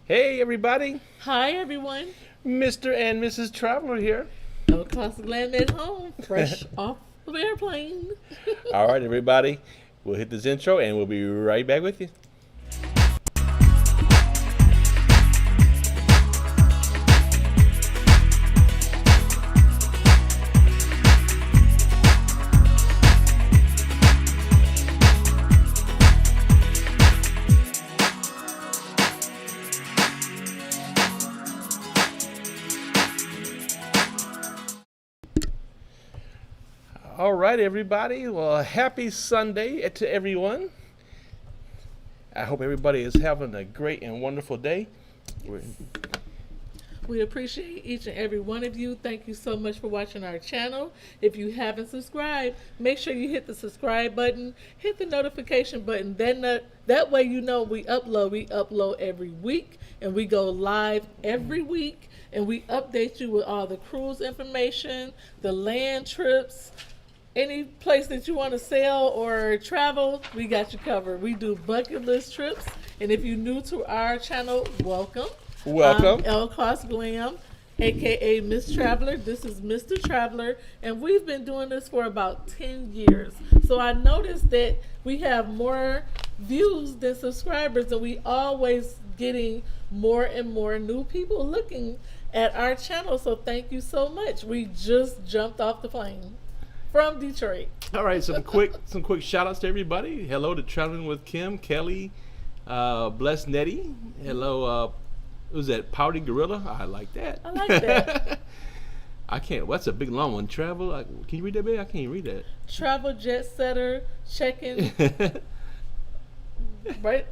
Hey everybody, Hi everyone. Mr. and Mrs. Traveler here. ElleKosGlam at home, fresh off of airplane. All right, everybody, we'll hit this intro and we'll be right back with you. All right, everybody. Well, happy Sunday to everyone. I hope everybody is having a great and wonderful day. We appreciate each and every one of you. Thank you so much for watching our channel. If you haven't subscribed, make sure you hit the subscribe button, hit the notification button. That way you know we upload. We upload every week and we go live every week and we update you with all the cruise information, the land trips, any place that you want to sail or travel, we got you covered. We do bucket list trips. And if you're new to our channel, welcome. Welcome. ElleKosGlam, aka Miss Traveler. This is Mr. Traveler, and we've been doing this for about 10 years. So I noticed that we have more views than subscribers, and we always getting more and more new people looking at our channel. So thank you so much. We just jumped off the plane from Detroit. All right, some quick shout outs to everybody. Hello to Traveling with Kim, Kelly, Bless Nettie. Hello, who's that? Pouty Gorilla. I like that. I like that. I can't. What's a big long one? Travel. Can you read that, babe? I can't read that. Travel Jet Setter, checking, rent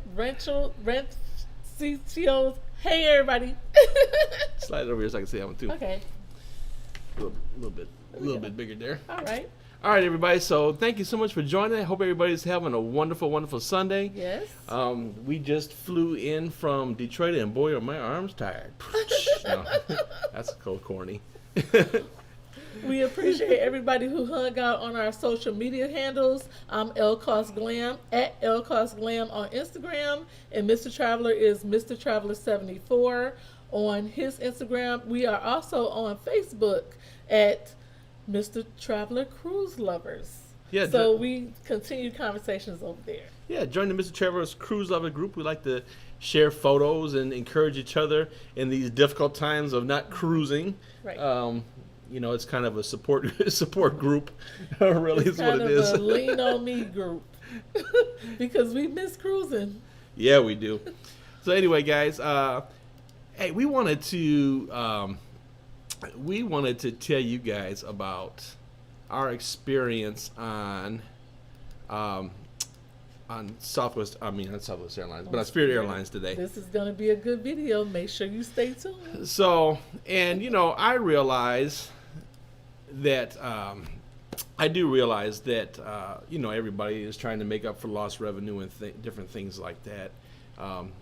CTOs. Hey everybody. Slide it over here so I can say that one too. Okay. A little bit bigger there. All right. All right, everybody. So thank you so much for joining. I hope everybody's having a wonderful, wonderful Sunday. Yes. We just flew in from Detroit, and boy, are my arms tired. No, that's cold, corny. We appreciate everybody who hung out on our social media handles. I'm ElleKosGlam at ElleKosGlam on Instagram, and Mr. Traveler is Mr. Traveler 74 on his Instagram. We are also on Facebook at Mr. Traveler Cruise Lovers. Yeah. So we continue conversations over there. Yeah, join the Mr. Traveler's Cruise Lover group. We like to share photos and encourage each other in these difficult times of not cruising. Right. It's kind of a support group. Really, It's is what kind it of is. a lean on me group because we miss cruising. Yeah, we do. So anyway, guys, hey, we wanted to tell you guys about our experience on Southwest Airlines, but on Spirit Airlines today. This is going to be a good video. Make sure you stay tuned. So, and I realize that everybody is trying to make up for lost revenue and different things like that.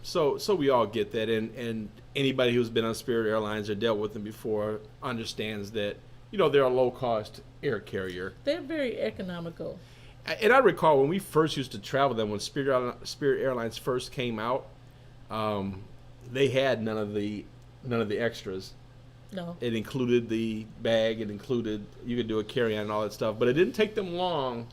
So we all get that, and anybody who's been on Spirit Airlines or dealt with them before understands that they're a low-cost air carrier. They're very economical. And I recall when we first used to travel them, when Spirit Airlines first came out, they had none of the extras. No. It included the bag. It included you could do a carry-on and all that stuff. But it didn't take them long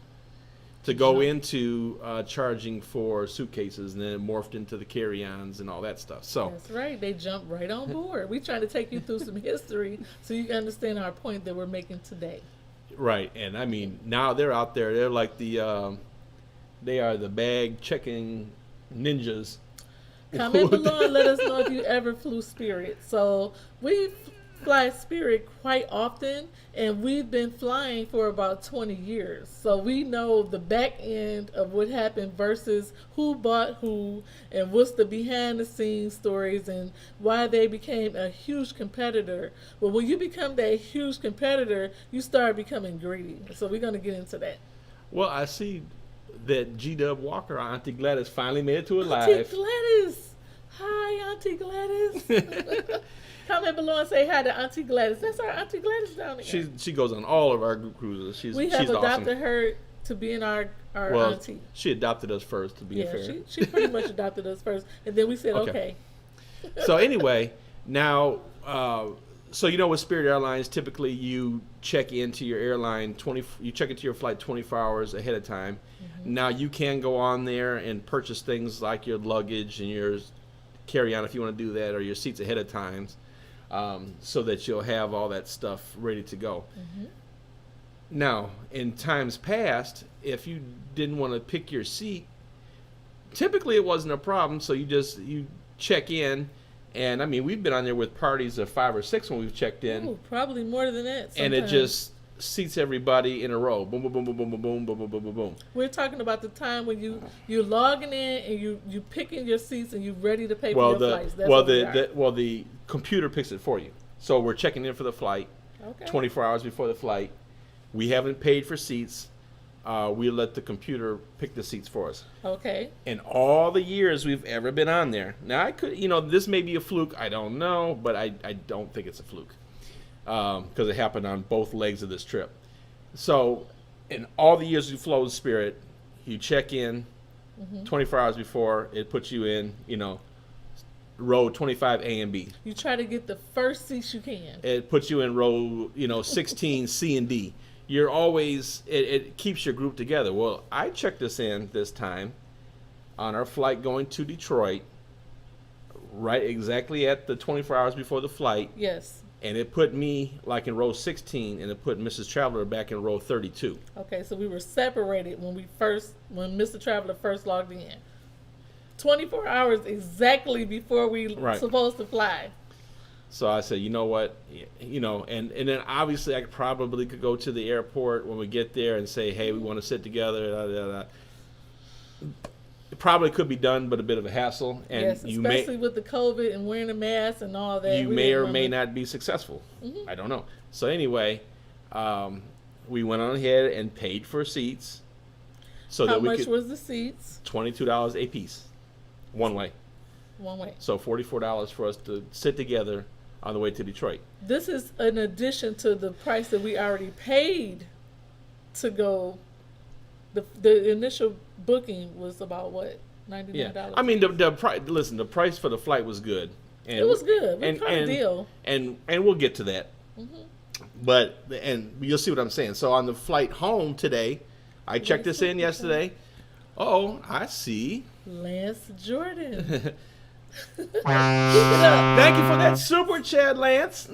to go into charging for suitcases, and then it morphed into the carry-ons and all that stuff. So That's right. They jumped right on board. We're trying to take you through some history so you can understand our point that we're making today. right, and I mean now they're out there. They're like they are the bag checking ninjas. Comment below and let us know if you ever flew Spirit. So we fly Spirit quite often, and we've been flying for about 20 years. So we know the back end of what happened versus who bought who, and what's the behind the scenes stories and why they became a huge competitor. Well, when you become that huge competitor, you start becoming greedy. So we're going to get into that. Well, I see that G-Dub Walker, Auntie Gladys, finally made it to it Auntie live. Gladys. Hi, Auntie Gladys. Comment below and say hi to Auntie Gladys. That's our Auntie Gladys down there. She goes on all of our group cruises. We have she's adopted awesome. her to being our Well, auntie. she adopted us first, to be fair. She pretty much adopted us first, and then we said, okay. So anyway, now, so with Spirit Airlines, typically you check into your airline you check into your flight 24 hours ahead of time. Mm-hmm. Now you can go on there and purchase things like your luggage and your carry-on if you want to do that, or your seats ahead of time, so that you'll have all that stuff ready to go. Mm-hmm. Now, in times past, if you didn't want to pick your seat, typically it wasn't a problem. So you check in, and I mean, we've been on there with parties of 5 or 6 when we've checked in. Ooh, probably more than that. And it just seats everybody in a row. Boom, boom, boom, boom, boom, boom, boom, boom, boom, boom, boom. We're talking about the time when you're logging in and you picking your seats and you're ready to pay for your flights. That's the computer picks it for you. So we're checking in for the flight. Okay. 24 hours before the flight. We haven't paid for seats. We let the computer pick the seats for us. Okay. In all the years we've ever been on there. Now, I could, this may be a fluke. I don't know, but I don't think it's a fluke, because it happened on both legs of this trip. So in all the years we flown Spirit, you check in 24 hours before. It puts you in, row 25 A and B. You try to get the first seats you can. It puts you in row, 16 C and D. You're always, it keeps your group together. Well, I checked this in this time on our flight going to Detroit, right exactly at the 24 hours before the flight. Yes. And it put me like in row 16, and it put Mrs. Traveler back in row 32. Okay, so we were separated when Mr. Traveler first logged in. 24 hours exactly before we were supposed to fly. So I said, you know what, and then obviously I probably could go to the airport when we get there and say, hey, we want to sit together. It probably could be done, but a bit of a hassle. And yes, especially with the COVID and wearing a mask and all that. You may or may not be successful. Mm-hmm. I don't know. So anyway, we went on ahead and paid for seats. So how much was the seats? $22 a piece, one way. One way. So $44 for us to sit together on the way to Detroit. This is in addition to the price that we already paid to go. The initial booking was about what, $99? Yeah. I mean, the price. Listen, the price for the flight was good. And it was good. It was a deal. And we'll get to that. Mm-hmm. But you'll see what I'm saying. So on the flight home today, I checked this in yesterday. Oh, I see. Lance Jordan. Keep it up. Thank you for that super chat, Lance.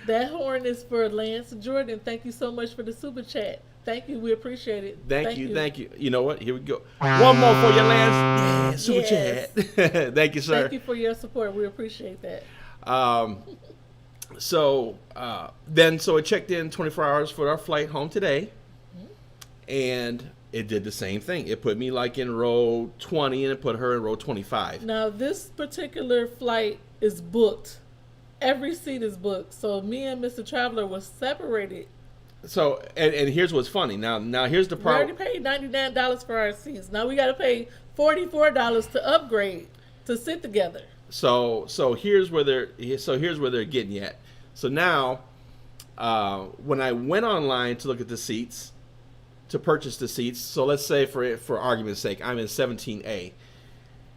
That horn is for Lance Jordan. Thank you so much for the super chat. Thank you. We appreciate it. Thank you. You know what? Here we go. One more for you, Lance. Yeah, super chat. Thank you, sir. Thank you for your support. We appreciate that. So it checked in 24 hours for our flight home today. And it did the same thing. It put me like in row 20 and it put her in row 25. Now, this particular flight is booked. Every seat is booked. So me and Mr. Traveler was separated. So, and here's what's funny. Now here's the problem. We already paid $99 for our seats. Now we got to pay $44 to upgrade to sit together. So here's where they're getting at. So now, when I went online to look at the seats, to purchase the seats. So let's say for argument's sake, I'm in 17A.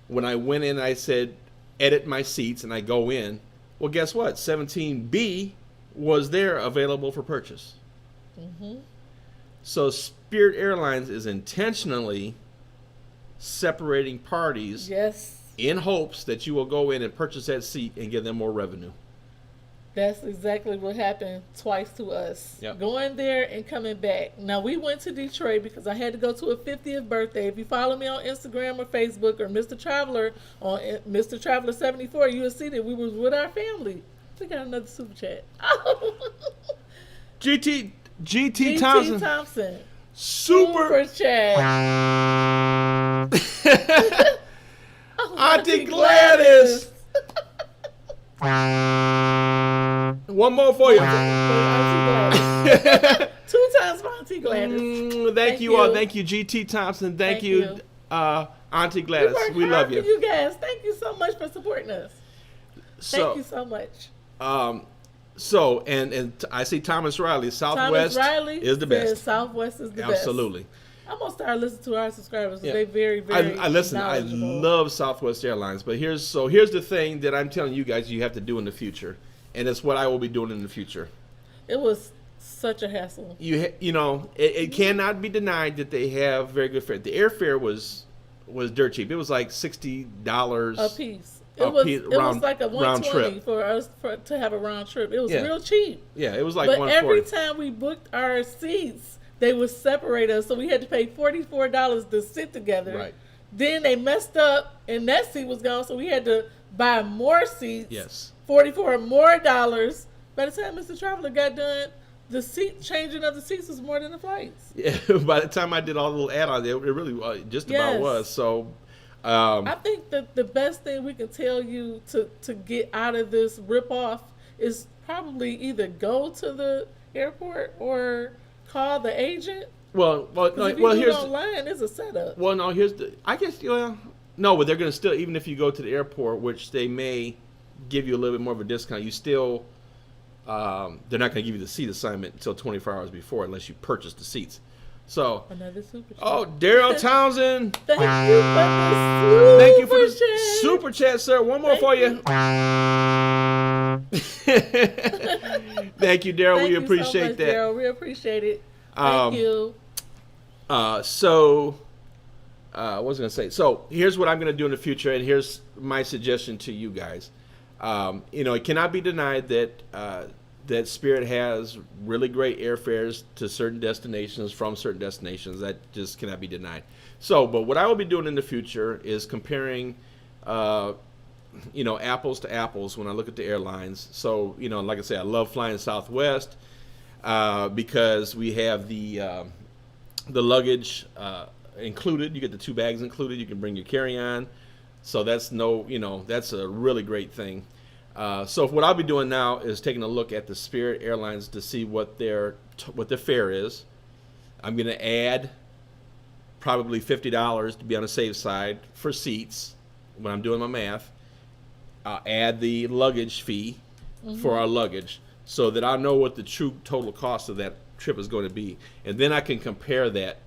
When I went in, I said, edit my seats, and I go in. Well, guess what? 17B was there available for purchase. Mm-hmm. So Spirit Airlines is intentionally separating parties in hopes that you will go in and purchase that seat and give them more revenue. That's exactly what happened twice to us. Yep. Going there and coming back. Now, we went to Detroit because I had to go to a 50th birthday. If you follow me on Instagram or Facebook or Mr. Traveler on Mr. Traveler 74, you will see that we was with our family. We got another super chat. GT Thompson. Super chat. Auntie Gladys. One more for you. 2 times for Auntie Gladys. Thank you all. Thank you, GT Thompson. Thank you, Auntie Gladys. We love you. You guys. Thank you so much for supporting us. Thank you so much. So, and I see Thomas Riley. Southwest is the best. Southwest is the best. Absolutely. I'm gonna start listening to our subscribers. Yeah. They very, very. I listen. I knowledgeable. love Southwest Airlines, but here's the thing that I'm telling you guys you have to do in the future, and it's what I will be doing in the future. It was such a hassle. It cannot be denied that they have very good fare. The airfare was dirt cheap. It was like $60 a piece. It was like a $120 for us to have a round trip. It was real cheap. Yeah, it was like but $140. Every time we booked our seats, they would separate us, so we had to pay $44 to sit together. Right. Then they messed up, and that seat was gone, so we had to buy more seats. Yes. $44 more dollars. By the time Mr. Traveler got done, the changing of the seats was more than the flights. Yeah. By the time I did all the little add-ons, it really just about was. So. I think that the best thing we can tell you to get out of this ripoff is probably either go to the airport or call the agent. Well, here's online. It's a setup. Well, no, here's the. I guess no, but they're going to still, even if you go to the airport, which they may give you a little bit more of a discount, you still they're not going to give you the seat assignment until 24 hours before, unless you purchase the seats. So, another super chat. Oh, Daryl Townsend. Thank you for the super chat, sir. One more for you. Thank you, Daryl. We appreciate that. Daryl. We appreciate it. Thank you. What was I going to say? So, here's what I'm going to do in the future, and here's my suggestion to you guys. It cannot be denied that that Spirit has really great airfares to certain destinations from certain destinations. That just cannot be denied. So, but what I will be doing in the future is comparing, apples to apples when I look at the airlines. So, like I say, I love flying Southwest because we have the luggage included. You get the 2 bags included. You can bring your carry-on. So that's that's a really great thing. So what I'll be doing now is taking a look at the Spirit Airlines to see what their fare is. I'm going to add probably $50 to be on the safe side for seats when I'm doing my math. I'll add the luggage fee for our luggage so that I know what the true total cost of that trip is going to be. And then I can compare that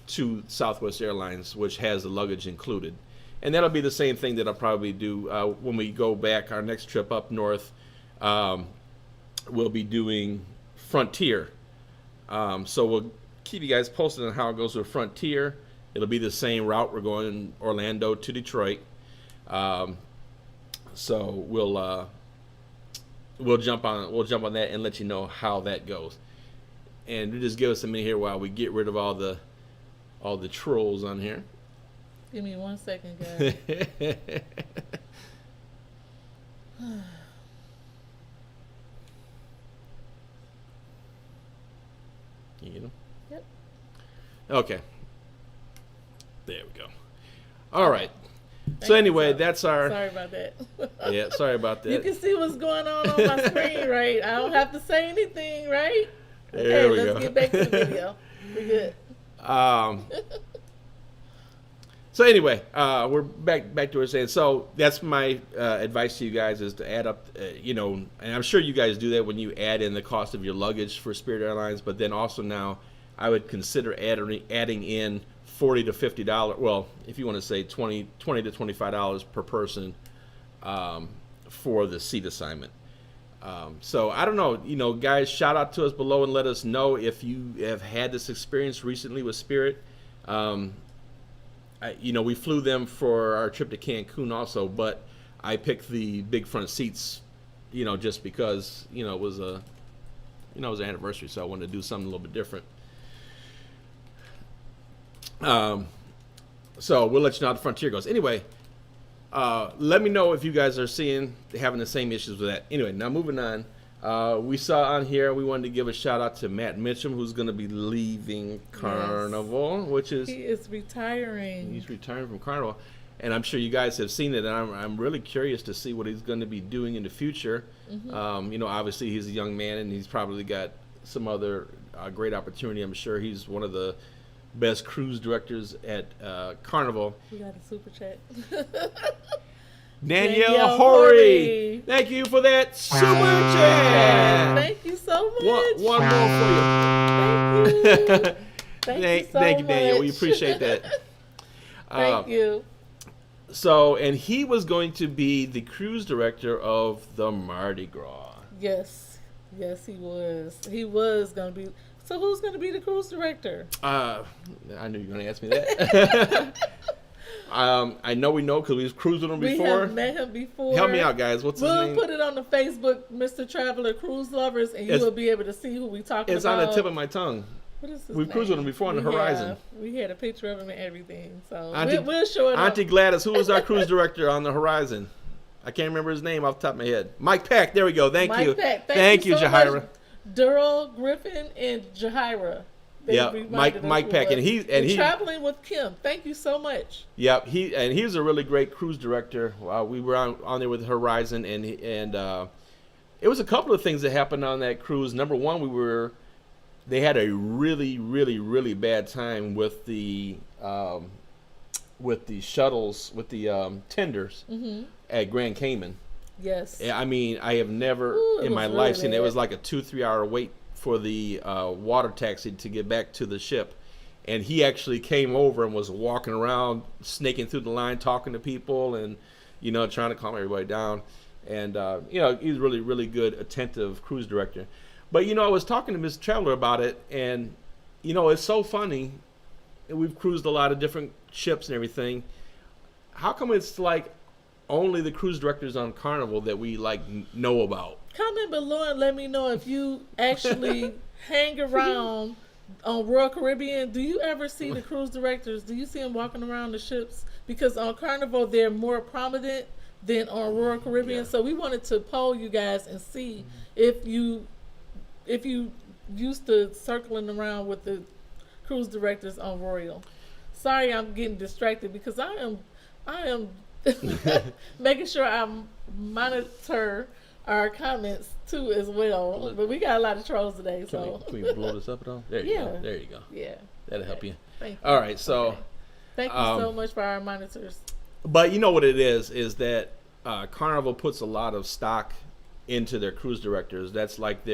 to Southwest Airlines, which has the luggage included. And that'll be the same thing that I'll probably do when we go back. Our next trip up north, we'll be doing Frontier. So we'll keep you guys posted on how it goes with Frontier. It'll be the same route. We're going Orlando to Detroit. So we'll jump on that and let you know how that goes. And just give us a minute here while we get rid of all the trolls on here. Give me 1 second, guys. You get them? Yep. Okay. There we go. All right. So anyway, that's our... Sorry about that. Yeah, sorry about that. You can see what's going on my screen, right? I don't have to say anything, right? There we let's go. get back to the video. We're good. So anyway, we're back to what we're saying. So that's my advice to you guys is to add up, and I'm sure you guys do that when you add in the cost of your luggage for Spirit Airlines. But then also now, I would consider adding in $40 to $50. Well, if you want to say $20 to $25 per person for the seat assignment. So I don't know, guys, shout out to us below and let us know if you have had this experience recently with Spirit. We flew them for our trip to Cancun also, but I picked the big front seats, just because, it was it was an anniversary, so I wanted to do something a little bit different. So we'll let you know how the Frontier goes. Anyway, let me know if you guys are having the same issues with that. Anyway, now moving on. We saw on here, we wanted to give a shout out to Matt Mitchum, who's going to be leaving Carnival, which is... He is retiring. He's retiring from Carnival. And I'm sure you guys have seen it, and I'm really curious to see what he's going to be doing in the future. Mm-hmm. Obviously he's a young man, and he's probably got some other great opportunity. I'm sure he's one of the best cruise directors at Carnival. We got a super chat. Danielle Horry. Thank you for that super chat. Thank you so much. One more for you. Thank you. Thank you so thank you, Daniel. much. We appreciate that. Thank you. So, and he was going to be the cruise director of the Mardi Gras. Yes, he was. He was gonna be. So who's gonna be the cruise director? I knew you were going to ask me that. I know we know because we was cruising with him before. We have met him before. Help me out, guys. What's his name? We'll put it on the Facebook, Mr. Traveler Cruise Lovers, and you will be able to see who we talking It's about. on the tip of my tongue. What is his We've name? cruised with him before on the Horizon. We had a picture of him and everything. So Auntie, we'll show it Auntie Gladys, who was our cruise director on the Horizon? I can't remember his name off the top of my head. Mike Peck. There we go. Thank you. Peck. Thank you, so Jahira. much. Durrell Griffin and Jahira. Yeah, Mike Peck, and he traveling with Kim. Thank you so much. Yep, he was a really great cruise director. We were on there with Horizon, and it was a couple of things that happened on that cruise. Number one, they had a really, really, really bad time with the shuttles, with the tenders at Grand Cayman. Yes. I mean, I have never in my life seen it. It was like a 2-3 hour wait for the water taxi to get back to the ship. And he actually came over and was walking around, snaking through the line, talking to people and, trying to calm everybody down. And, he's really, really good, attentive cruise director. But, I was talking to Ms. Traveler about it, and, it's so funny. We've cruised a lot of different ships and everything. How come it's like only the cruise directors on Carnival that we know about? Comment below and let me know if you actually hang around on Royal Caribbean. Do you ever see the cruise directors? Do you see them walking around the ships? Because on Carnival they're more prominent than on Royal Caribbean. Yeah. So we wanted to poll you guys and see if you used to circling around with the cruise directors on Royal. Sorry, I'm getting distracted because I am making sure I monitor our comments too as well. But we got a lot of trolls today. So can we blow this up at all? There you go. There you go. Yeah. That'll help you. Thank you. All right. So okay. Thank you so much for our monitors. But you know what it is that Carnival puts a lot of stock into their cruise directors. That's like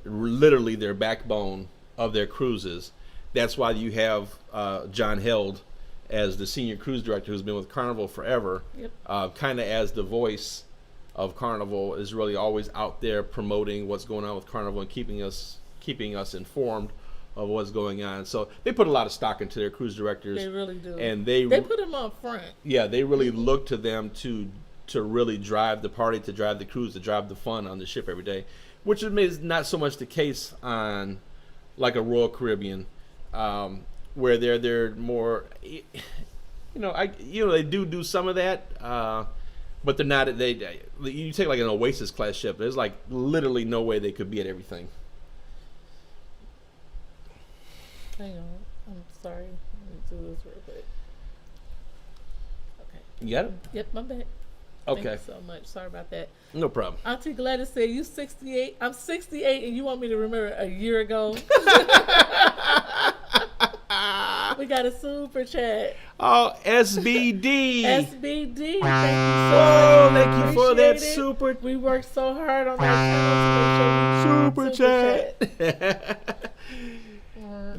literally their backbone of their cruises. That's why you have John Held as the senior cruise director who's been with Carnival forever. Yep. Kind of as the voice of Carnival, is really always out there promoting what's going on with Carnival and keeping us informed of what's going on. So they put a lot of stock into their cruise directors. They really do. And they put them on front. Yeah, they really look to them to really drive the party, to drive the cruise, to drive the fun on the ship every day, which is not so much the case on like a Royal Caribbean, where they're more, they do some of that. But they're not. You take like an Oasis class ship. There's like literally no way they could be at everything. Hang on, I'm sorry. Let me do this real quick. Okay. You got it? Yep, my bad. Okay. Thank you so much. Sorry about that. No problem. Auntie Gladys said, "You 68. I'm 68, and you want me to remember a year ago." We got a super chat. Oh, SBD. SBD. Thank you for that super. We worked so hard on that channel to make sure super chat.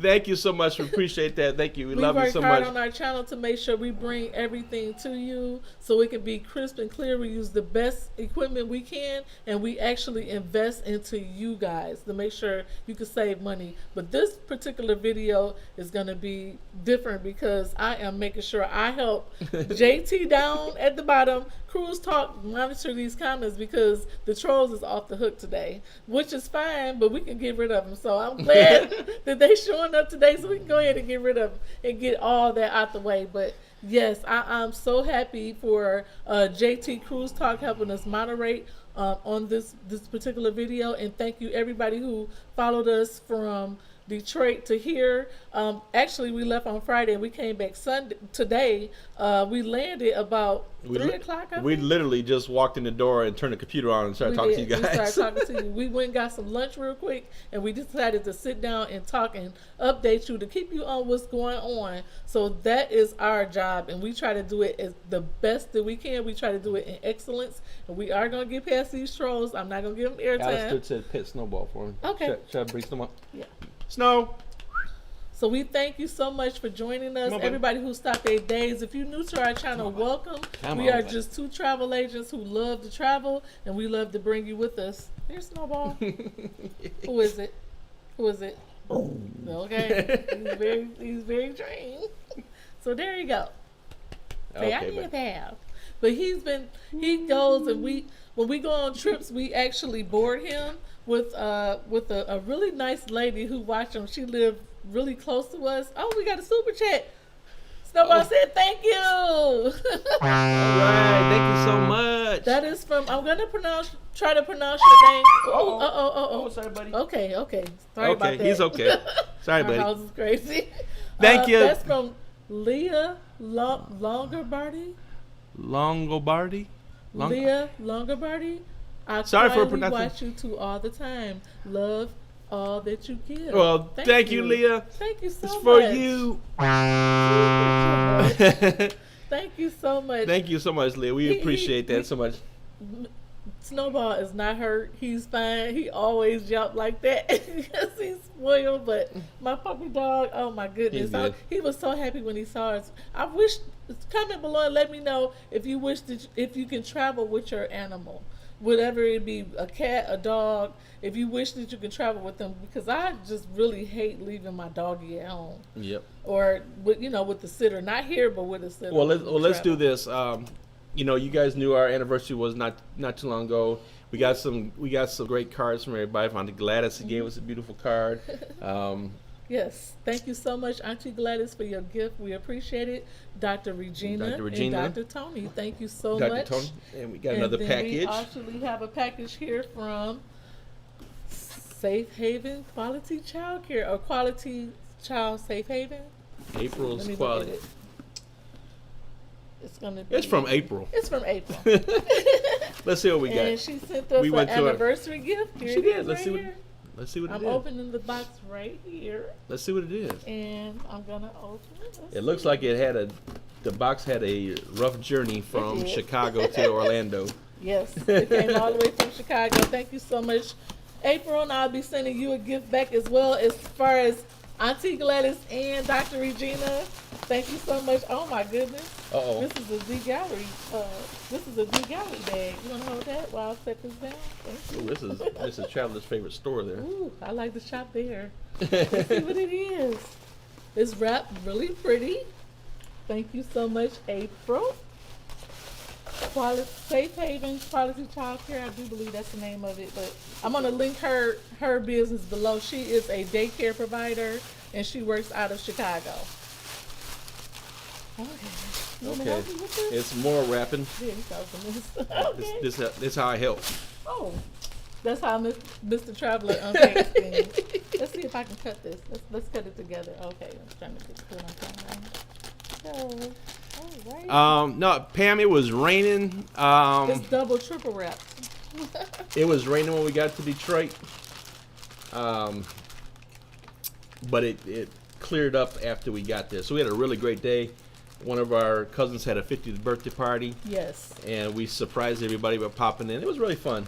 Thank you so much. We appreciate that. Thank you. We love you so much. We work hard on our channel to make sure we bring everything to you so it can be crisp and clear. We use the best equipment we can, and we actually invest into you guys to make sure you can save money. But this particular video is going to be different because I am making sure I help JT down at the bottom. Cruise Talk monitor these comments because the trolls is off the hook today, which is fine, but we can get rid of them. So I'm glad that they showing up today so we can go ahead and get rid of them and get all that out the way. But yes, I'm so happy for JT Cruise Talk helping us moderate on this particular video. And thank you everybody who followed us from Detroit to here. Actually, we left on Friday and we came back Sunday. Today, we landed about 3 o'clock. We literally just walked in the door and turned the computer on and started talking to you guys. We started talking to you. We went and got some lunch real quick, and we decided to sit down and talk and update you to keep you on what's going on. So that is our job, and we try to do it as the best that we can. We try to do it in excellence, and we are going to get past these trolls. I'm not going to give them airtime. Alistair said pit snowball for him. Okay. Should I bring Snowball? Yeah. Snow. So we thank you so much for joining us. Come on, baby. Everybody who stopped their days. If you're new to our channel, welcome. We are just two travel agents who love to travel, and we love to bring you with us. Here's Snowball. Who is it? Who is it? Okay. He's very trained. So there you go. Say, I need a bath. But he goes, and when we go on trips, we actually board him with a really nice lady who watched him. She lived really close to us. Oh, we got a super chat. Snowball said thank you. All right, thank you so much. That is from, I'm gonna try to pronounce your name. Oh, sorry, buddy. Okay. Sorry about that. He's okay. Sorry, buddy. Our house is crazy. Thank you. That's from Leah Longobardi. Longobardi? Leah Longobardi. Sorry for pronouncing. pronouncing. Watch you two all the time. Love all that you give. Well, thank you, Leah. Thank you so much. It's for you. Thank you so much. Thank you so much, Leah. We appreciate that so much. Snowball is not hurt. He's fine. He always jump like that because he's spoiled. But my puppy dog, oh my goodness, he was so happy when he saw us. I wish, comment below and let me know if you wish if you can travel with your animal, whatever it be, a cat, a dog. If you wish that you can travel with them, because I just really hate leaving my doggy at home. Yep. Or with the sitter, not here, but with a sitter. Well, let's do this. You guys knew our anniversary was not too long ago. We got some great cards from everybody. From Gladys, who gave us a beautiful card. Yes, thank you so much, Auntie Gladys, for your gift. We appreciate it. Dr. Regina and Dr. Tony, thank you so much. Dr. Tony, and we got another package. We actually have a package here from Safe Haven Quality Child Care, or Quality Child Safe Haven. April's Quality. It's from April. It's from April. Let's see what we got. And she sent us an anniversary gift. Here she did. Let's see what it is. I'm opening the box right here. Let's see what it is. And I'm gonna open it. It looks like the box had a rough journey from Chicago to Orlando. Yes, it came all the way from Chicago. Thank you so much, April, and I'll be sending you a gift back as well, as far as Auntie Gladys and Dr. Regina. Thank you so much. Oh my goodness. Uh-oh. This is a Z Gallery. This is a Z Gallery bag. You wanna hold that while I set this down? Thank you. Ooh, this is Traveler's favorite store there. Ooh, I like to shop there. Let's see what it is. It's wrapped really pretty. Thank you so much, April. Safe Haven Quality Child Care. I do believe that's the name of it, but I'm gonna link her business below. She is a daycare provider and she works out of Chicago. Okay. It's more wrapping. Yeah, okay. This how I help. Oh, that's how Mr. Traveler unpacks things. Let's see if I can cut this. Let's cut it together. Okay, I'm trying to put it on camera. So. Right. No, Pam, it was raining. It's double, triple wrapped. It was raining when we got to Detroit. But it cleared up after we got there. So we had a really great day. One of our cousins had a 50th birthday party. Yes. And we surprised everybody by popping in. It was really fun.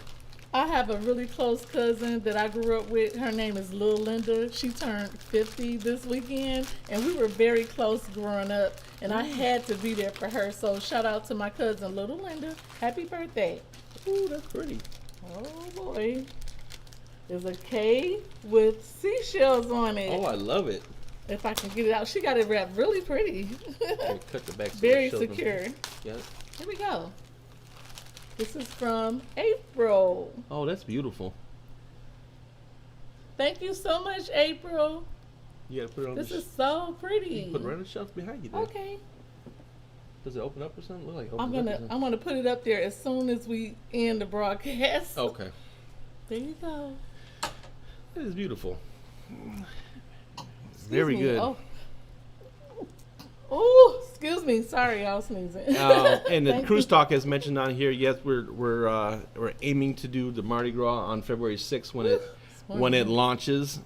I have a really close cousin that I grew up with. Her name is Lil Linda. She turned 50 this weekend, and we were very close growing up, and I had to be there for her. So shout out to my cousin, Little Linda. Happy birthday. Ooh, that's pretty. Oh, boy. There's a K with seashells on it. Oh, I love it. If I can get it out. She got it wrapped really pretty. Cut the back so very secure. Yeah. Here we go. This is from April. Oh, that's beautiful. Thank you so much, April. You gotta put it on. This is so pretty. You put it right on the shelf behind you there. Okay. Does it open up or something? Look like it I'm gonna put it up there as soon as we end the broadcast. Okay. There you go. It is beautiful. Very good. Oh, excuse me. Sorry, I was sneezing. And the Cruise Talk has mentioned on here. Yes, we're aiming to do the Mardi Gras on February 6th when it launches.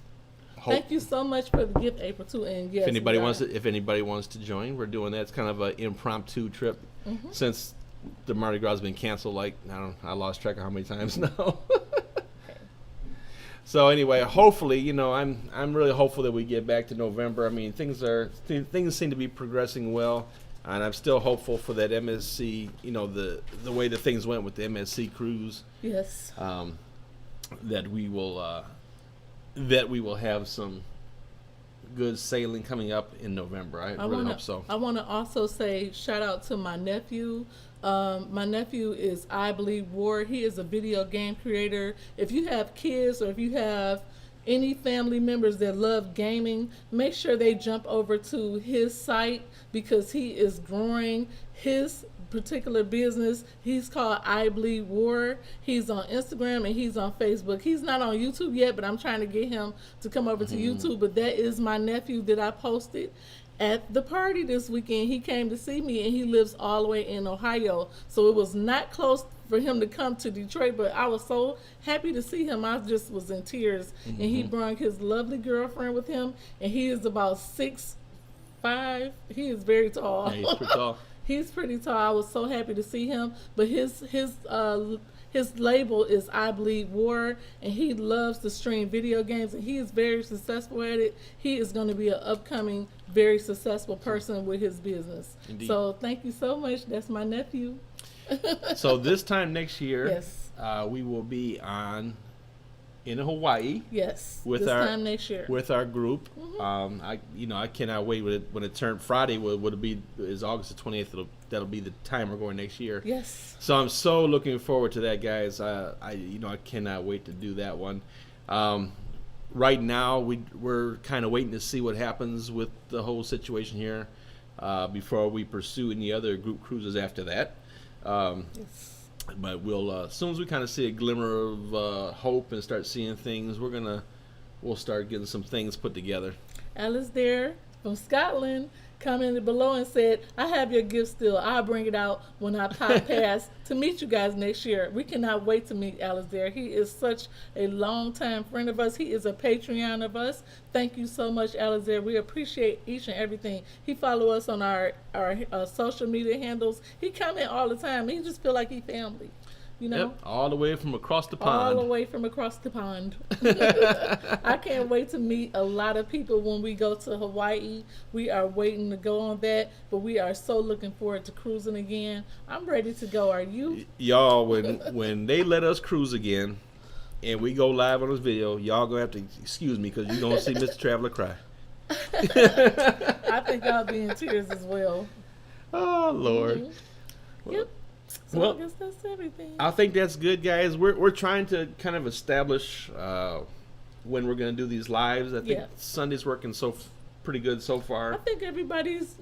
Thank you so much for the gift, April, too. And yes, if anybody wants to join, we're doing that. It's kind of an impromptu trip since the Mardi Gras has been canceled. I lost track of how many times now. So anyway, hopefully, you know, I'm really hopeful that we get back to November. I mean, things seem to be progressing well, and I'm still hopeful for that MSC. You know, the way that things went with the MSC cruise. Yes. That we will have some good sailing coming up in November. I really hope so. I want to also say shout out to my nephew. My nephew is I Believe Ward. He is a video game creator. If you have kids or if you have any family members that love gaming, make sure they jump over to his site because he is growing his particular business. He's called I Believe Ward. He's on Instagram and he's on Facebook. He's not on YouTube yet, but I'm trying to get him to come over to YouTube. But that is my nephew that I posted at the party this weekend. He came to see me, and he lives all the way in Ohio, so it was not close for him to come to Detroit, but I was so happy to see him. I just was in tears. And he brought his lovely girlfriend with him, and he is about 6'5". He is very tall. Yeah, he's pretty tall. He's pretty tall. I was so happy to see him, but his label is I Believe War, and he loves to stream video games, and he is very successful at it. He is going to be an upcoming, very successful person with his business. Indeed. So thank you so much. That's my nephew. So this time next year, Yes. We will be in Hawaii. Yes. With this our time next year. with our group. I cannot wait when it turned Friday. Would it be is August the 20th? That'll be the time we're going next year. Yes. So I'm so looking forward to that, guys. I cannot wait to do that one. Right now we're kind of waiting to see what happens with the whole situation here before we pursue any other group cruises after that. Yes. But we'll as soon as we kind of see a glimmer of hope and start seeing things, we'll start getting some things put together. Alice there from Scotland commented below and said, I have your gift still. I'll bring it out when I pop past to meet you guys next year. We cannot wait to meet Alice there. He is such a longtime friend of us. He is a Patreon of us. Thank you so much, Alice there. We appreciate each and everything. He follow us on our social media handles. He comment all the time. He just feel like he family. You know? Yep, all the way from across the pond. All the way from across the pond. I can't wait to meet a lot of people when we go to Hawaii. We are waiting to go on that, but we are so looking forward to cruising again. I'm ready to go. Are you? Y'all, when they let us cruise again and we go live on this video, y'all gonna have to excuse me because you're gonna see Mr. Traveler cry. I think I'll be in tears as well. Oh, Lord. Mm-hmm. Yep. So Well, I guess that's everything. I think that's good, guys. We're trying to kind of establish when we're going to do these lives. I think Yeah. Sunday's working pretty good so I far. think everybody's,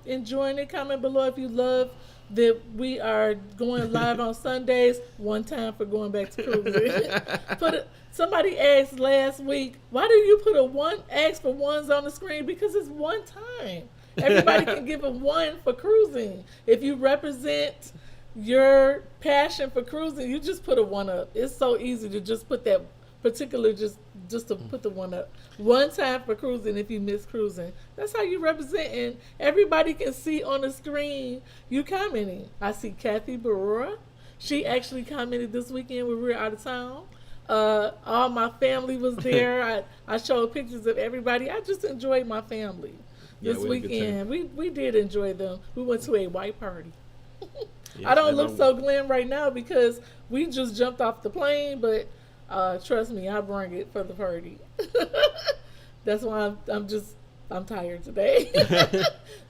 enjoying it. Comment below if you love that we are going live on Sundays. One time for going back to cruising. Somebody asked last week, why do you put ask for ones on the screen? Because it's one time. Everybody can give a one for cruising. If you represent your passion for cruising, you just put a one up. It's so easy to just put that particular just to put the one up. One time for cruising if you miss cruising. That's how you represent, and everybody can see on the screen you commenting. I see Kathy Barora. She actually commented this weekend when we were out of town. All my family was there. I showed pictures of everybody. I just enjoyed my family this weekend. We did enjoy them. We went to a white party. I don't look so glam right now because we just jumped off the plane, but trust me, I bring it for the party. That's why I'm tired today.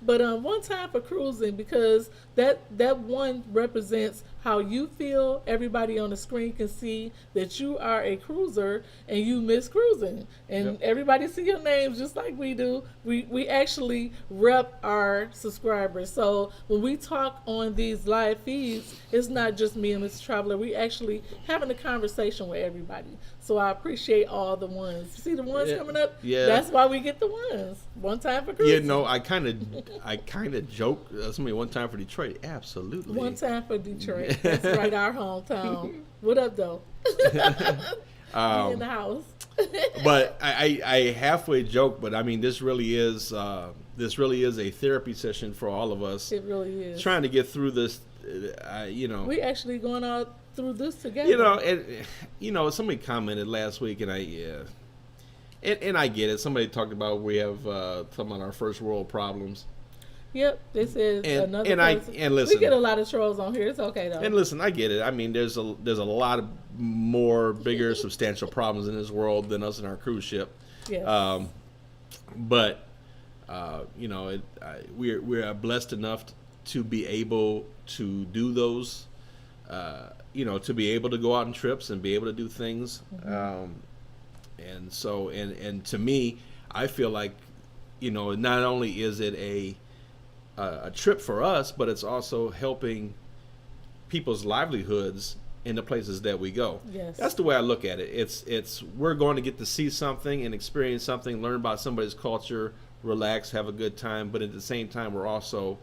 But one time for cruising, because that one represents how you feel. Everybody on the screen can see that you are a cruiser and you miss cruising, and everybody see your names just like we do. We actually rep our subscribers. So when we talk on these live feeds, it's not just me and Mr. Traveler. We actually having a conversation with everybody. So I appreciate all the ones. See the ones coming up? Yeah. That's why we get the ones. One time for cruising. Yeah, no, I kind of joke. Somebody one time for Detroit. Absolutely. One time for Detroit. That's right, our hometown. What up, though? Be in the house. But I halfway joke, but I mean this really is a therapy session for all of us. It really is. Trying to get through this, We actually going out through this together. You know, and somebody commented last week, and and I get it. Somebody talked about we have talking about our first world problems. Yep, they said another person. And listen, we get a lot of trolls on here. It's okay though. And listen, I get it. I mean, there's a lot of more bigger, substantial problems in this world than us in our cruise ship. Yes. But we're blessed enough to be able to do those. To be able to go out on trips and be able to do things. Mm-hmm. And so, and to me, I feel like, not only is it a trip for us, but it's also helping people's livelihoods in the places that we go. Yes. That's the way I look at it. It's we're going to get to see something and experience something, learn about somebody's culture, relax, have a good time, but at the same time, we're also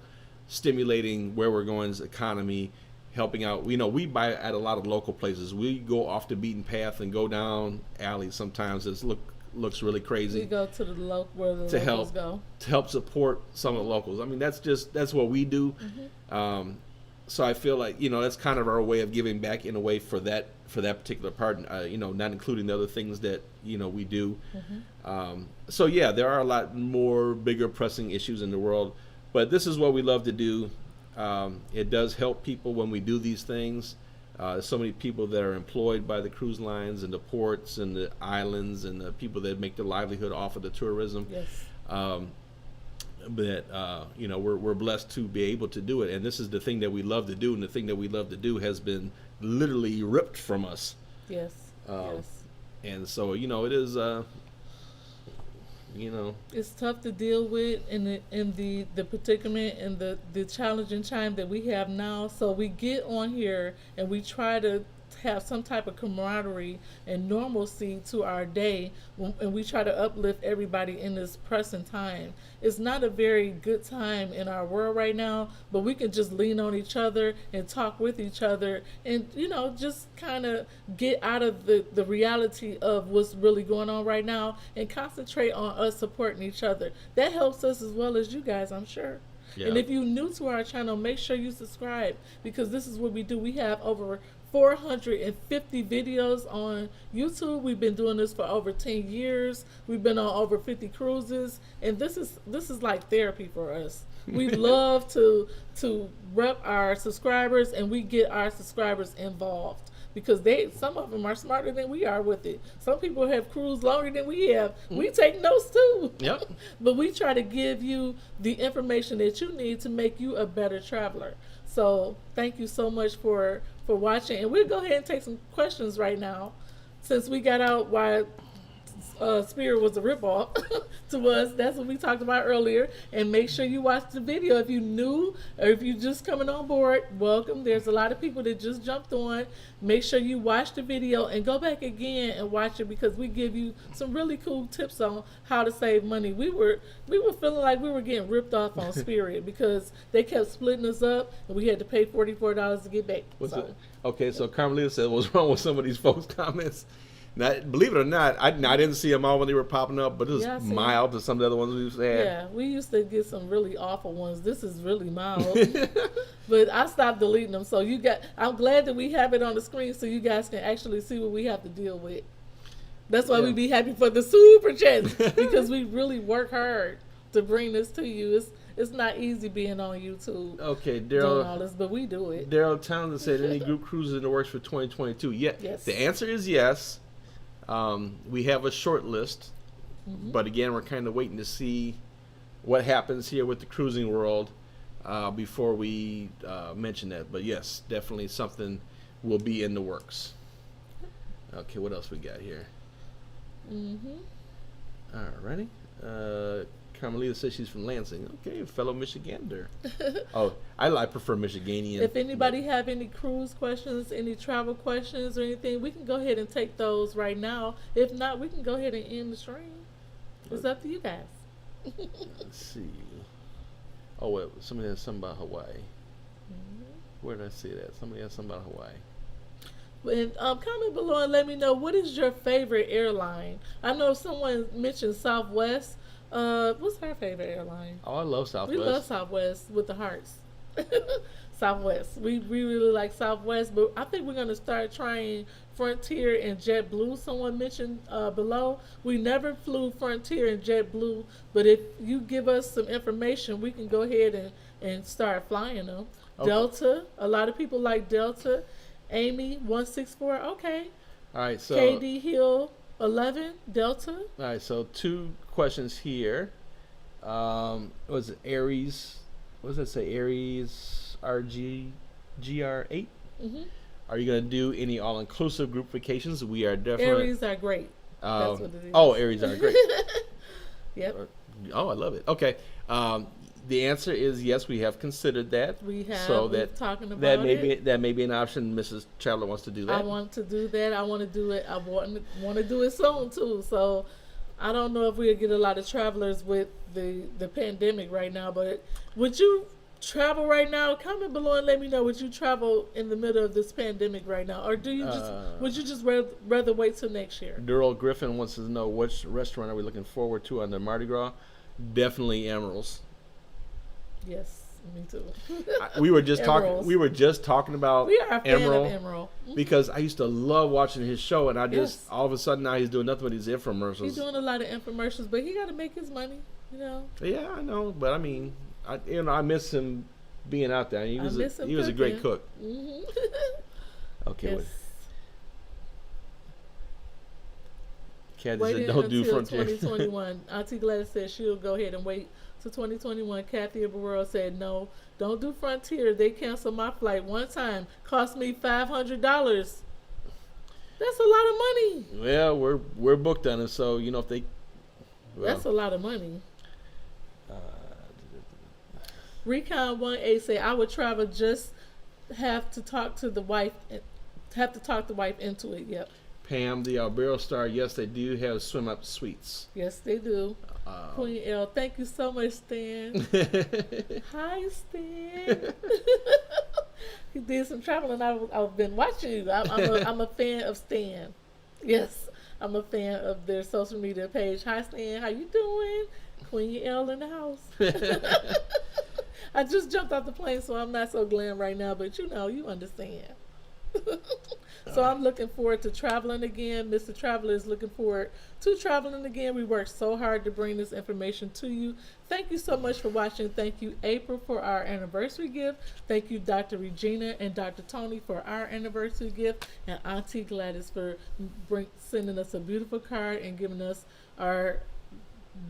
stimulating where we're going's economy, helping out. We buy at a lot of local places. We go off the beaten path and go down alleys sometimes that looks really crazy. We go to the where the locals go to help support some of the locals. I mean, that's what we do. Mm-hmm. So I feel like that's kind of our way of giving back in a way for that particular part. Not including the other things that we do. Mm-hmm. So yeah, there are a lot more bigger pressing issues in the world, but this is what we love to do. It does help people when we do these things. So many people that are employed by the cruise lines and the ports and the islands and the people that make their livelihood off of the tourism. Yes. We're blessed to be able to do it, and this is the thing that we love to do, and the thing that we love to do has been literally ripped from us. Yes. Yes. And so it is. It's tough to deal with in the predicament and the challenging time that we have now. So we get on here and we try to have some type of camaraderie and normalcy to our day, and we try to uplift everybody in this pressing time. It's not a very good time in our world right now, but we can just lean on each other and talk with each other and just kind of get out of the reality of what's really going on right now and concentrate on us supporting each other. That helps us as well as you guys, I'm sure. Yeah. And if you're new to our channel, make sure you subscribe, because this is what we do. We have over 450 videos on YouTube. We've been doing this for over 10 years. We've been on over 50 cruises, and this is like therapy for us. We love to rep our subscribers, and we get our subscribers involved, because some of them are smarter than we are with it. Some people have cruised longer than we have. We take notes too. Yep. But we try to give you the information that you need to make you a better traveler. So thank you so much for watching, and we'll go ahead and take some questions right now, since we got out why Spirit was a ripoff to us. That's what we talked about earlier. And make sure you watch the video. If you're new or if you're just coming on board, welcome. There's a lot of people that just jumped on. Make sure you watch the video and go back again and watch it, because we give you some really cool tips on how to save money. We were feeling like we were getting ripped off on Spirit because they kept splitting us up and we had to pay $44 to get back. Okay, so Carmelita said, what's wrong with some of these folks' comments? Now, believe it or not, I didn't see them all when they were popping up, but it was mild to some of the other ones we used to have. Yeah, we used to get some really awful ones. This is really mild. But I stopped deleting them. So I'm glad that we have it on the screen so you guys can actually see what we have to deal with. That's why we be happy for the super chats, because we really work hard to bring this to you. It's not easy being on YouTube. Okay, Daryl. Doing all this, but we do it. Daryl Townsend said, any group cruises in the works for 2022? Yes. The answer is yes. We have a short list, but again, we're kind of waiting to see what happens here with the cruising world before we mention that. But yes, definitely something will be in the works. Okay, what else we got here? Alrighty. Carmelita says she's from Lansing. Okay, a fellow Michigander. I prefer Michiganian. If anybody have any cruise questions, any travel questions or anything, we can go ahead and take those right now. If not, we can go ahead and end the stream. It's up to you guys. Let's see. Oh, wait, somebody has something about Hawaii. Where did I see that? Somebody has something about Hawaii. And comment below and let me know, what is your favorite airline? I know someone mentioned Southwest. What's our favorite airline? Oh, I love Southwest. We love Southwest with the hearts. Southwest. We really like Southwest, but I think we're going to start trying Frontier and JetBlue. Someone mentioned below. We never flew Frontier and JetBlue, but if you give us some information, we can go ahead and start flying them. Okay. Delta. A lot of people like Delta. Amy 164. Okay. All right. So KD Hill 11 Delta. All right. So 2 questions here. Was it Aries? What does that say? Aries RG GR8. Mm-hmm. Are you gonna do any all-inclusive group vacations? We are definitely. Aries are great. That's what it is. Oh, Aries are great. Yep. Oh, I love it. Okay. The answer is yes. We have considered that. We have. So talking about that may be an option. Mrs. Traveler wants to do that. I want to do that. I want to do it. I want to do it soon too. So I don't know if we'll get a lot of travelers with the pandemic right now. But would you travel right now? Comment below and let me know. Would you travel in the middle of this pandemic right now, or do you just would you just rather wait till next year? Dural Griffin wants to know which restaurant are we looking forward to under Mardi Gras. Definitely Emerald's. Yes, me too. We were just talking about we are a fan Emerald, of Emerald. because I used to love watching his show, and I just all of a sudden now he's doing nothing but these infomercials. He's doing a lot of infomercials, but he got to make his money, you know. Yeah, I know, but I mean, I miss him being out there. He was a great cook. Mm-hmm. Okay. Yes. Kathy Waiting said, "Don't do until Frontier." 2021. Auntie Gladys said she'll go ahead and wait to 2021. Kathy of the World said, "No, don't do Frontier. They canceled my flight one time. Cost me $500. That's a lot of money." Well, we're booked on it, so you know if they. Well, that's a lot of money. Recon 1A say I would travel, just have to talk the wife into it. Yep. Pam, the Albero Star, yes, they do have swim up suites. Yes, they do. Queen L, thank you so much, Stan. Hi, Stan. He did some traveling. I've been watching you. I'm a fan of Stan. Yes, I'm a fan of their social media page. Hi, Stan. How you doing? Queen L in the house. I just jumped off the plane, so I'm not so glam right now, but you understand. So I'm looking forward to traveling again. Mr. Traveler is looking forward to traveling again. We worked so hard to bring this information to you. Thank you so much for watching. Thank you, April, for our anniversary gift. Thank you, Dr. Regina and Dr. Tony, for our anniversary gift. And Auntie Gladys for sending us a beautiful card and giving us our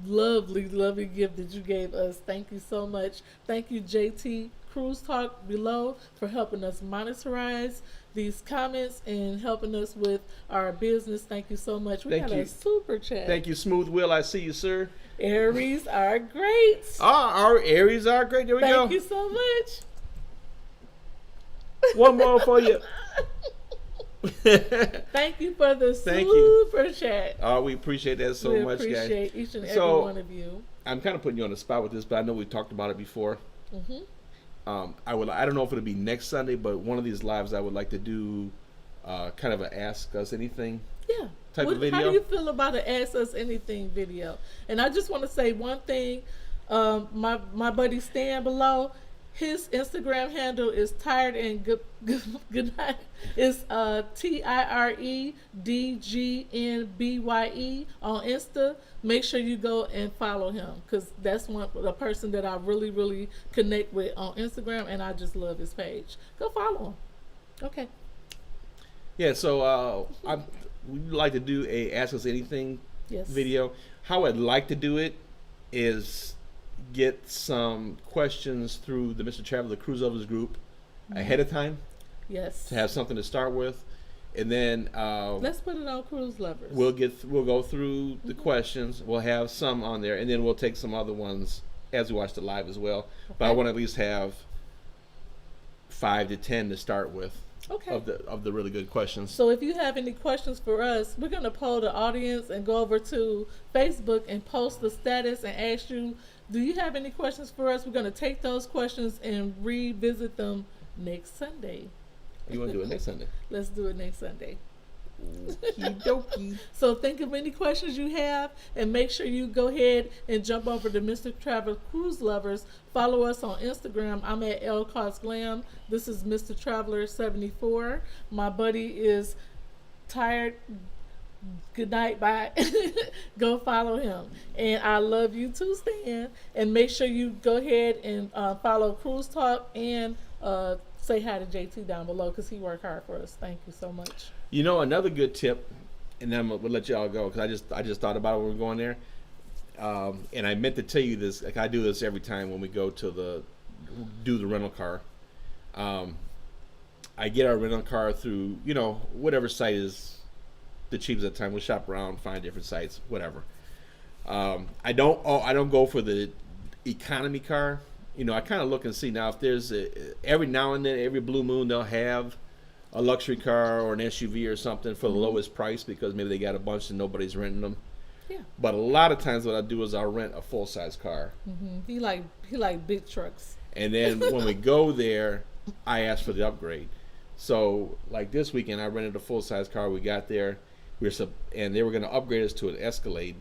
lovely, lovely gift that you gave us. Thank you so much. Thank you, JT Cruise Talk below, for helping us monitorize these comments and helping us with our business. Thank you so much. We got a super chat. Thank you, Smooth Will. I see you, sir. Aries are great. Our Aries are great. There we go. Thank you so much. One more for you. Thank you for the super chat. We appreciate that so much, guys. We appreciate each and every one of you. I'm kind of putting you on the spot with this, but I know we've talked about it before. Mm-hmm. I don't know if it'll be next Sunday, but one of these lives I would like to do kind of a Ask Us Anything type of video. How do you feel about an Ask Us Anything video? And I just want to say one thing. My buddy Stan below, his Instagram handle is Tired and Good Night. It's TIREDGNBYE on Insta. Make sure you go and follow him, because that's a person that I really, really connect with on Instagram, and I just love his page. Go follow him. Okay. Yeah, so we'd like to do a Ask Us Anything video. How I'd like to do it is get some questions through the Mr. Traveler Cruise Lovers group ahead of time. Yes. To have something to start with, and then let's put it on Cruise Lovers. We'll go through the questions. We'll have some on there, and then we'll take some other ones as we watch the live as well. Okay. But I want to at least have 5 to 10 to start with. Okay. Of the really good questions. So if you have any questions for us, we're gonna poll the audience and go over to Facebook and post the status and ask you, do you have any questions for us? We're gonna take those questions and revisit them next Sunday. You want to do it next Sunday? Let's do it next Sunday. Okie dokie. So think of any questions you have, and make sure you go ahead and jump over to Mr. Traveler Cruise Lovers. Follow us on Instagram. I'm at ElleKosGlam. This is Mr. Traveler 74. My buddy is tired. Good night, bye. Go follow him. And I love you too, Stan. And make sure you go ahead and follow Cruise Talk and say hi to JT down below because he worked hard for us. Thank you so much. You know, another good tip, and then we'll let y'all go because I just thought about it when we were going there, and I meant to tell you this. Like I do this every time when we go to do the rental car. I get our rental car through whatever site is the cheapest at the time. We'll shop around, find different sites, whatever. I don't go for the economy car. I kind of look and see now if there's every now and then, every blue moon, they'll have a luxury car or an SUV or something for the lowest price because maybe they got a bunch and nobody's renting them. Yeah. But a lot of times what I do is I'll rent a full size car. Mm-hmm. He like big trucks. And then when we go there, I ask for the upgrade. So like this weekend, I rented a full size car. We got there, and they were going to upgrade us to an Escalade,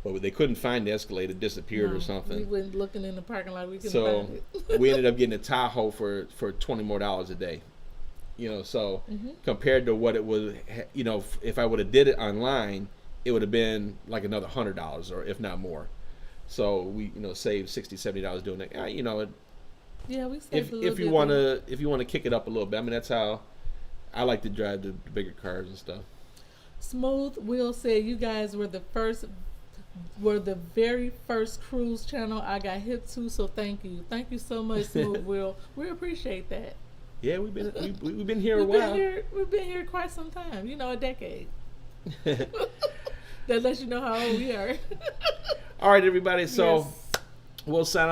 but they couldn't find the Escalade. It disappeared or something. We went looking in the parking lot. We couldn't find it. We ended up getting a Tahoe for $20 more a day. So compared to what it would, if I would have did it online, it would have been like another $100 or if not more. So we, saved $60-$70 doing it. Yeah, we saved a little if you want to kick it up a little bit. I mean, that's how I like to drive the bigger cars and stuff. Smooth Will said you guys were the very first cruise channel I got hit to, so thank you so much, Smooth Will. We appreciate that. Yeah, we've been here a while. We've been here quite some time. A decade. That lets you know how old we are. All right, everybody. So yes. We'll sign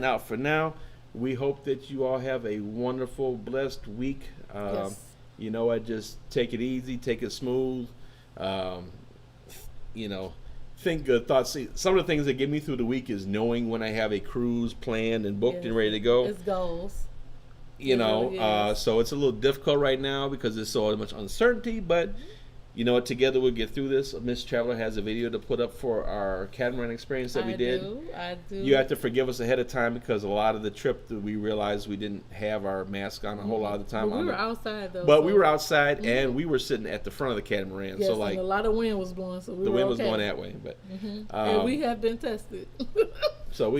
out for now. We hope that you all have a wonderful, blessed week. Yes. Just take it easy, take it smooth. Think good thoughts. See, some of the things that get me through the week is knowing when I have a cruise planned and booked and ready to go. It's goals. So it's a little difficult right now because there's so much uncertainty, but together we'll get through this. Miss Traveler has a video to put up for our catamaran experience that we did. I do. You have to forgive us ahead of time because a lot of the trip we realized we didn't have our mask on a whole lot of the time. But we were outside though. But we were outside and we were sitting at the front of the catamaran. Yes, So and a lot of wind was blowing, so the wind was going that way. But and we have been tested. So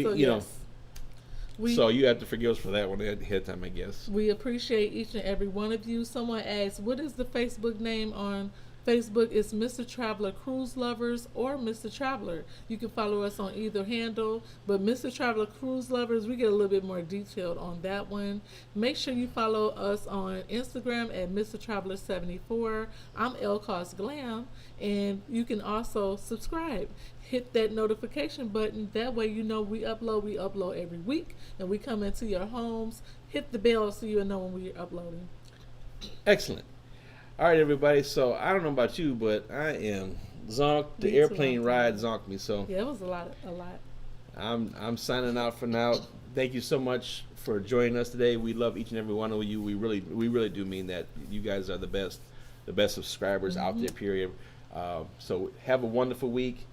so you have to forgive us for that one ahead of time, I guess. We appreciate each and every one of you. Someone asked, what is the Facebook name on Facebook? It's Mr. Traveler Cruise Lovers or Mr. Traveler. You can follow us on either handle, but Mr. Traveler Cruise Lovers, we get a little bit more detailed on that one. Make sure you follow us on Instagram at Mr. Traveler 74. I'm ElleKosGlam, and you can also subscribe. Hit that notification button. That way we upload every week, and we come into your homes. Hit the bell so you'll know when we're uploading. Excellent. All right, everybody. So I don't know about you, but I am zonked. The airplane ride zonked me. So yeah, it was a lot. I'm signing out for now. Thank you so much for joining us today. We love each and every one of you. We really do mean that. You guys are the best subscribers out there. Period. So have a wonderful week.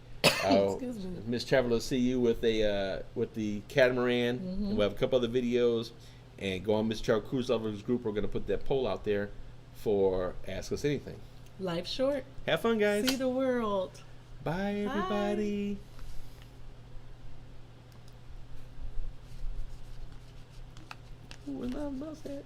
Miss Traveler will see you with the catamaran. And we'll have a couple other videos. And go on Miss Traveler Cruise Lovers group. We're going to put that poll out there for Ask Us Anything. Life's short. Have fun, guys. See the world. Bye, everybody. Bye. Ooh, where's my mouse at?